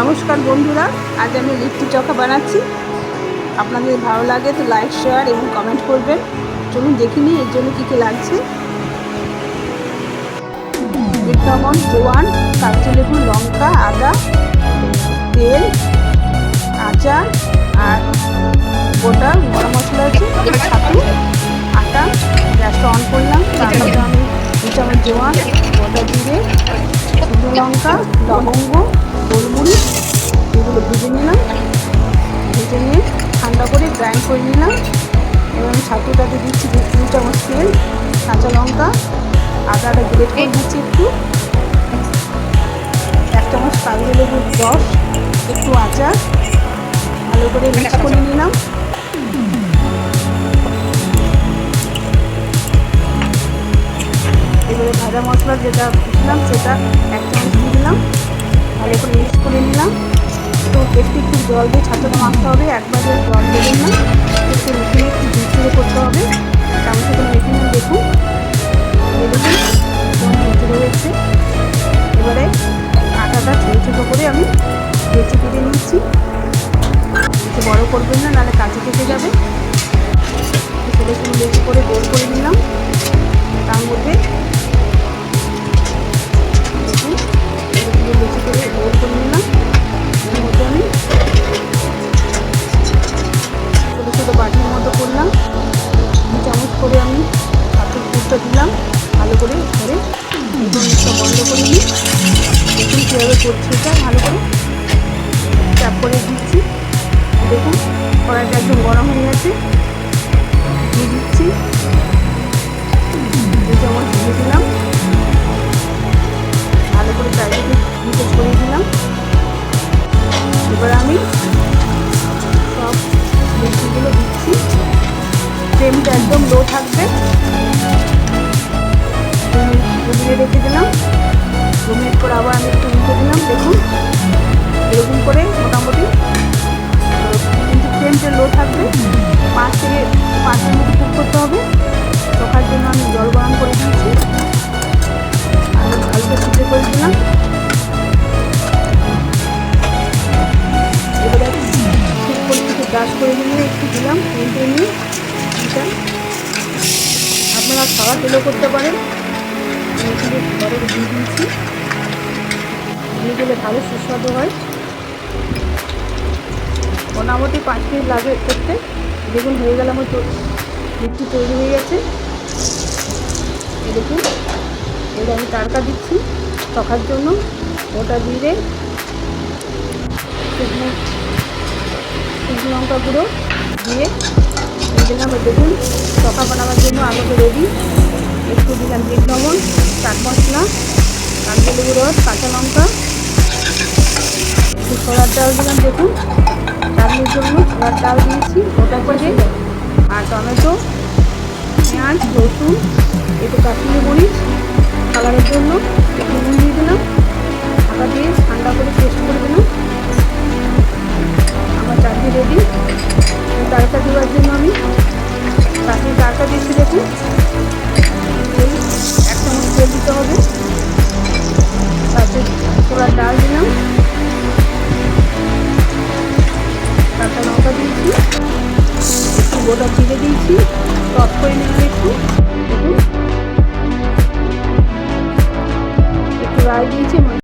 নমস্কার বন্ধুরা, আজ আমি লিট্টি চোখা বানাচ্ছি। আপনাদের ভালো লাগে তো লাইক, শেয়ার এবং কমেন্ট করবেন। চলুন দেখে নিই এর জন্য কী কী লাগছে। বিট লবণ, জোয়ান, কাঁচা লেবু, লঙ্কা, আদা, তেল, আচার আর গোটা গরম মশলা আছে, ছাতু, আটা। গ্যাসটা অন করলাম। তার মধ্যে আমি 2 চামচ জোয়ান, গোটা জিরে, শুকনো লঙ্কা, লবঙ্গ, গোলমরিচ এগুলো ভেজে নিলাম। ভেজে নিয়ে ঠান্ডা করে গ্রাইন্ড করে নিলাম। এবার আমি ছাতুটাতে দিচ্ছি 2 চামচ তেল, কাঁচা লঙ্কা, আদাটা গ্রেট করে দিচ্ছি একটু, 1 চামচ কালো লেবুর রস, একটু আচার, ভালো করে মিক্স করে নিলাম। এবারে ভাজা মশলা যেটা দিলাম সেটা 1 চামচ দিয়ে দিলাম, ভালো করে মিক্স করে নিলাম। তো একটু জল দিয়ে ছাতুটা মাখতে হবে, একবারে জল দেবেন না, একটু মেখে একটু ঝুরঝুরে করতে হবে। চামচে করে মেখে নিয়ে দেখুন, দেখুন ঝুরঝুরে হয়েছে। এবারে আটাটা ছোটো ছোটো করে আমি বেছে কেটে নিচ্ছি। একটু বড়ো করবেন না, নাহলে কাঁচা কেটে যাবে। ছোটো ছোটো বেছে করে গোল করে নিলাম। তার মধ্যে দেখুন এগুলো বেছে করে গোল করে নিলাম। এর মধ্যে আমি ছোটো ছোটো বাটির মতো করলাম। 2 চামচ করে আমি ছাতুর পুরটা দিলাম, ভালো করে ধরে এবং মুখটা বন্ধ করে নিই। দেখুন কীভাবে করছি, এটা ভালো করে চাপ করে দিচ্ছি। দেখুন কড়াইটা একদম গরম হয়ে গেছে, দিয়ে দিচ্ছি 2 চামচ দিয়ে দিলাম, ভালো করে চারিদিকে নিচে ছড়িয়ে দিলাম। এবার আমি সব মিষ্টিগুলো দিচ্ছি। ফ্লেমটা একদম লো থাকবে। 2 মিনিট রেখে দিলাম। 2 মিনিট পর আবার আমি একটু উল্টে দিলাম। দেখুন এরকম করে মোটামুটি, কিন্তু ফ্লেমটা লো থাকবে। 5 থেকে 5 মিনিট কুক করতে হবে। চোখার জন্য আমি জল গরম করে দিয়েছি, আমি হালকা সিদ্ধ করে দিলাম। এবারে ঠিক করে কিছু ব্রাশ করে নিয়ে একটু দিলাম, উল্টে নিয়ে এটা আপনারা খাওয়া তেলও করতে পারেন। এখানে বড় দিয়ে দিয়েছি, দিয়ে দিলে ভালো সুস্বাদু হয়। মোটামুটি 5 মিনিট লাগে করতে। দেখুন হয়ে গেলে আমার লিট্টি তৈরি হয়ে গেছে। দেখুন এবার আমি তাড়কা দিচ্ছি চোখার জন্য। গোটা জিরে, শুকনো লঙ্কা গুঁড়ো দিয়ে দিলাম। দেখুন চোখা বানাবার জন্য আলুটা রেডি। একটু দিলাম বিট লবণ, চাট মশলা, কাঁচা লেবু রস, কাঁচা লঙ্কা, একটু ছোলার ডাল দিলাম। দেখুন চাটনির জন্য ছোলার ডাল দিয়েছি গোটা করে, আর টমেটো, পেঁয়াজ, রসুন, একটু কাশ্মীরি মরিচ কালারের জন্য একটু নুন দিয়ে দিলাম। ঢাকা দিয়ে ঠান্ডা করে পেস্ট করে দিলাম। আমার চাটনি রেডি। তাড়কা দেওয়ার জন্য আমি চাটনি তাড়কা দিচ্ছি। দেখুন 1 চামচ তেল দিতে হবে, তাতে ছোলার ডাল দিলাম, কাঁচা লঙ্কা দিয়েছি, একটু গোটা জিরে দিয়েছি, টক করে নিলাম একটু। দেখুন একটু রাই দিয়েছি।